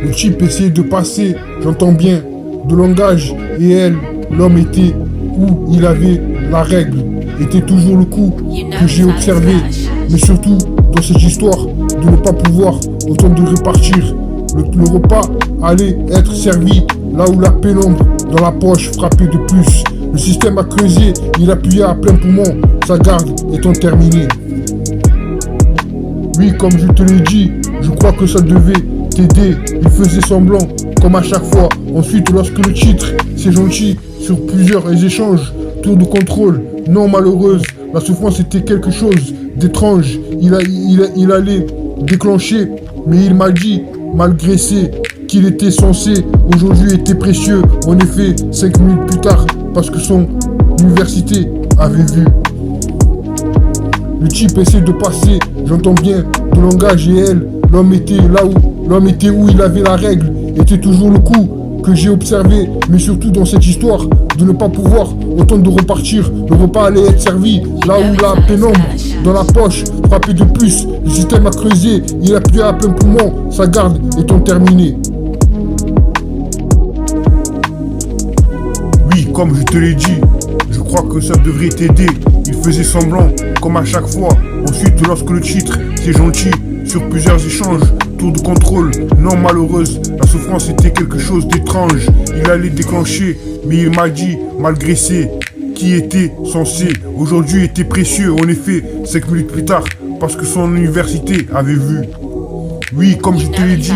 Le type essayait de passer, j'entends bien, de langage, et elle, l'homme était où il avait la règle, était toujours le coup que j'ai observé, mais surtout dans cette histoire de ne pas pouvoir autant de répartir. Le repas allait être servi là où la pénombre dans la poche frappait de plus. Le système a creusé, il appuyait à plein poumon, sa garde étant terminée. Oui, comme je te l'ai dit, je crois que ça devait t'aider. Il faisait semblant, comme à chaque fois. Ensuite, lorsque le titre, c'est gentil, sur plusieurs échanges, tour de contrôle, non malheureuse, la souffrance était quelque chose d'étrange. Il allait déclencher, mais il m'a dit, malgré qu'il était censé, aujourd'hui était précieux. En effet, 5 minutes plus tard, parce que son université avait vu. Le type essaie de passer, j'entends bien, de langage, et elle, l'homme était où il avait la règle, était toujours le coup que j'ai observé, mais surtout dans cette histoire de ne pas pouvoir autant de repartir. Le repas allait être servi là où la pénombre dans la poche frappait de plus. Le système a creusé, il appuyait à plein poumon, sa garde étant terminée. Oui, comme je te l'ai dit, je crois que ça devrait t'aider. Il faisait semblant, comme à chaque fois. Ensuite, lorsque le titre, c'est gentil, sur plusieurs échanges, tour de contrôle, non malheureuse, la souffrance était quelque chose d'étrange. Il allait déclencher, mais il m'a dit, malgré qui était censé, aujourd'hui était précieux. En effet, 5 minutes plus tard, parce que son université avait vu. Oui, comme je te l'ai dit,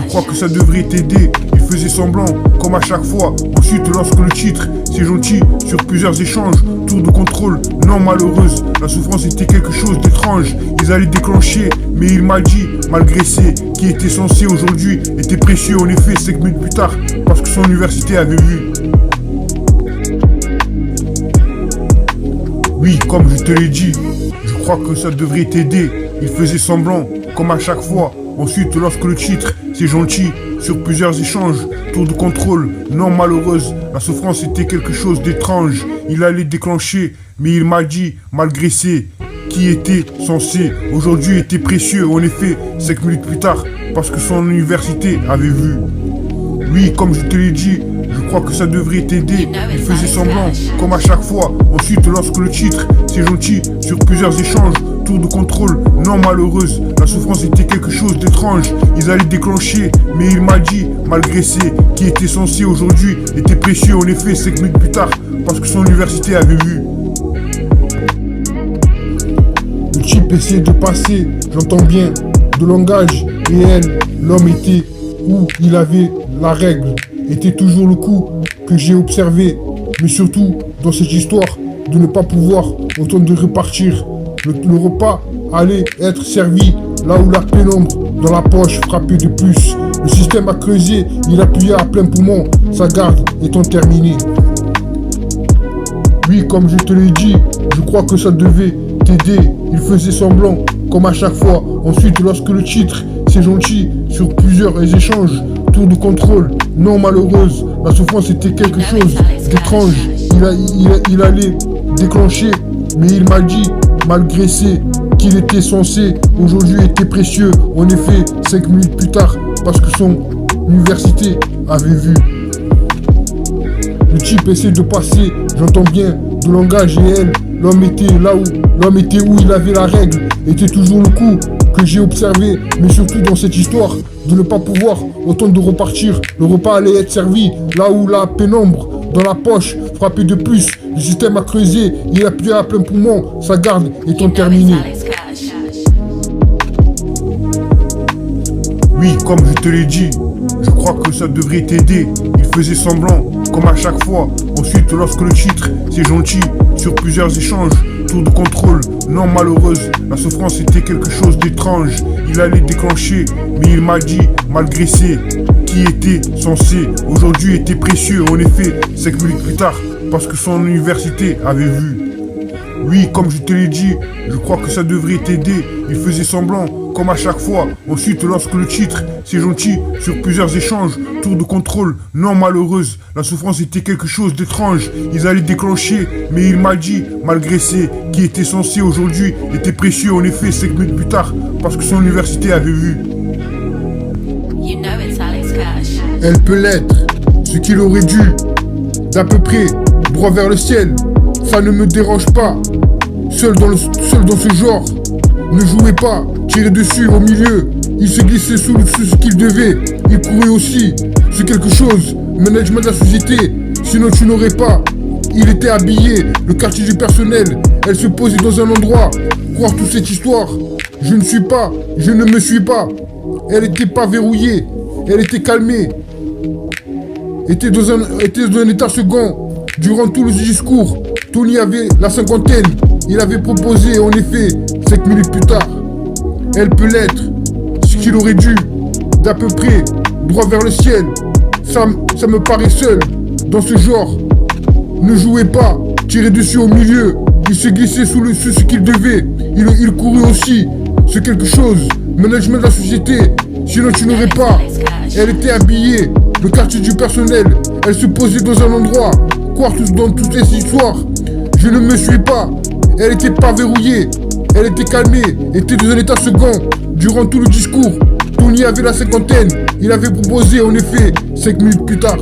je crois que ça devrait t'aider. Il faisait semblant, comme à chaque fois. Ensuite, lorsque le titre, c'est gentil, sur plusieurs échanges, tour de contrôle, non malheureuse, la souffrance était quelque chose d'étrange. Ils allaient déclencher, mais il m'a dit, malgré qui était censé aujourd'hui, était précieux. En effet, 5 minutes plus tard, parce que son université avait vu. Oui, comme je te l'ai dit, je crois que ça devrait t'aider. Il faisait semblant, comme à chaque fois. Ensuite, lorsque le titre, c'est gentil, sur plusieurs échanges, tour de contrôle, non malheureuse, la souffrance était quelque chose d'étrange. Il allait déclencher, mais il m'a dit, malgré qui était censé, aujourd'hui était précieux. En effet, 5 minutes plus tard, parce que son université avait vu. Oui, comme je te l'ai dit, je crois que ça devrait t'aider. Il faisait semblant, comme à chaque fois. Ensuite, lorsque le titre, c'est gentil, sur plusieurs échanges, tour de contrôle, non malheureuse, la souffrance était quelque chose d'étrange. Ils allaient déclencher, mais il m'a dit, malgré qui était censé aujourd'hui, était précieux. En effet, 5 minutes plus tard, parce que son université avait vu. Le type essayait de passer, j'entends bien, de langage, et elle, l'homme était où il avait la règle, était toujours le coup que j'ai observé, mais surtout dans cette histoire de ne pas pouvoir autant de répartir. Le repas allait être servi là où la pénombre dans la poche frappait de plus. Le système a creusé, il appuyait à plein poumon, sa garde étant terminée. Oui, comme je te l'ai dit, je crois que ça devait t'aider. Il faisait semblant, comme à chaque fois. Ensuite, lorsque le titre, c'est gentil, sur plusieurs échanges, tour de contrôle, non malheureuse, la souffrance était quelque chose d'étrange. Il allait déclencher, mais il m'a dit, malgré qu'il était censé, aujourd'hui était précieux. En effet, 5 minutes plus tard, parce que son université avait vu. Le type essaie de passer, j'entends bien, de langage, et elle, l'homme était où il avait la règle, était toujours le coup que j'ai observé, mais surtout dans cette histoire de ne pas pouvoir autant de repartir. Le repas allait être servi là où la pénombre dans la poche frappait de plus. Le système a creusé, il appuyait à plein poumon, sa garde étant terminée. Oui, comme je te l'ai dit, je crois que ça devrait t'aider. Il faisait semblant, comme à chaque fois. Ensuite, lorsque le titre, c'est gentil, sur plusieurs échanges, tour de contrôle, non malheureuse, la souffrance était quelque chose d'étrange. Il allait déclencher, mais il m'a dit, malgré qui était censé, aujourd'hui était précieux. En effet, 5 minutes plus tard, parce que son université avait vu. Oui, comme je te l'ai dit, je crois que ça devrait t'aider. Il faisait semblant, comme à chaque fois. Ensuite, lorsque le titre, c'est gentil, sur plusieurs échanges, tour de contrôle, non malheureuse, la souffrance était quelque chose d'étrange. Ils allaient déclencher, mais il m'a dit, malgré qui était censé aujourd'hui, était précieux. En effet, 5 minutes plus tard, parce que son université avait vu. Elle peut l'être, ce qu'il aurait dû, d'à peu près, droit vers le ciel. Ça ne me dérange pas, seul dans ce genre. Ne jouez pas, tirez dessus au milieu. Il se glissait sous ce qu'il devait. Il courait aussi, c'est quelque chose. Management de la société, sinon tu n'aurais pas. Il était habillé, le quartier du personnel. Elle se posait dans un endroit. Croire toute cette histoire. Je ne me suis pas. Elle était pas verrouillée. Elle était calmée. Était dans un état second. Durant tout le discours, Tony avait la cinquantaine. Il avait proposé, en effet, 5 minutes plus tard. Elle peut l'être, ce qu'il aurait dû, d'à peu près, droit vers le ciel. Ça me paraît seul, dans ce genre. Ne jouez pas, tirez dessus au milieu. Il se glissait sous ce qu'il devait. Il courait aussi, c'est quelque chose. Management de la société, sinon tu n'aurais pas. Elle était habillée, le quartier du personnel. Elle se posait dans un endroit. Croire dans toutes les histoires. Je ne me suis pas. Elle était pas verrouillée. Elle était calmée, était dans un état second. Durant tout le discours, Tony avait la cinquantaine. Il avait proposé en effet 5 minutes plus tard.